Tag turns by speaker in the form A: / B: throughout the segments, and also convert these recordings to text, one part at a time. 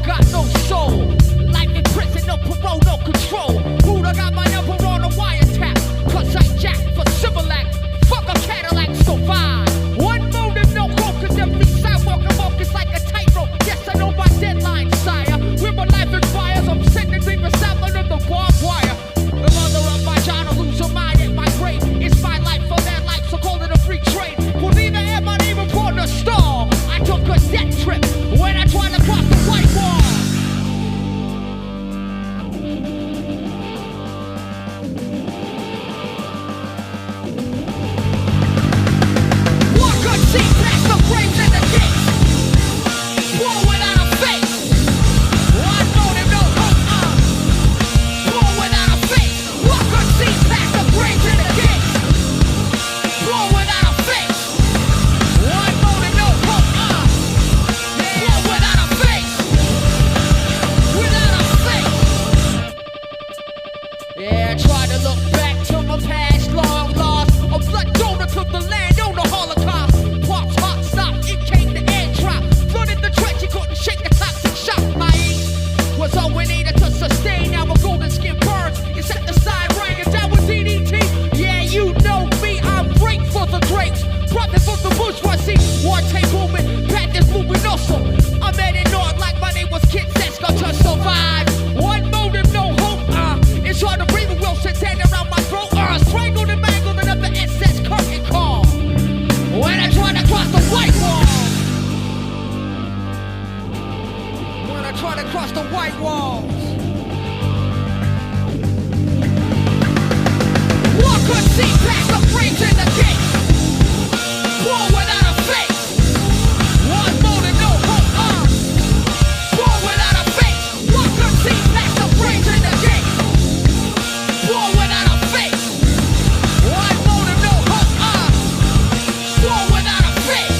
A: got no soul. Life in prison, no parole, no control. Buddha got my number on a wiretap. Cause I jack for civil act. Fuck a Cadillac, survive. One motive, no hope, cause every sidewalk I walk is like a tightrope. Yes, I know my deadline, sire. Where my life expires, I'm sending dreamers out under the barbed wire. The mother of my child, I lose her mind at my grave. It's my life for their life, so call it a free trade. For neither am I even born to stall. I took a death trip when I tried to cross the white wall. One could see past the frames and the gates. War without a face. One motive, no hope. War without a face. One could see past the frames and the gates. War without a face. One motive, no hope. War without a face. Without a face. Yeah, I try to look back to my past, long lost. A blood donor to the land on the Holocaust. Parks, hot stop, it came to air drop. Flooded the trench, you couldn't shake the toxic shock. My ace was all we needed to sustain our golden skin birds. You set the side ring and down with DDT. Yeah, you know me, I break for the grapes. Profit for the bourgeoisie. War tape movement, badness moving also. I'm heading north like my name was Kid Sesko to survive. One motive, no hope. It's hard to breathe with Wilson's hand around my throat. Strangled and mangled another SS curtain call. When I try to cross the white wall. When I try to cross the white walls. One could see past the frames and the gates. War without a face. One motive, no hope. War without a face. One could see past the frames and the gates. War without a face. One motive, no hope. War without a face.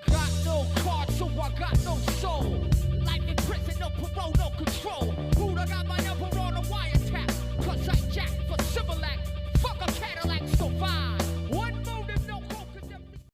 A: Got no card, so I got no soul.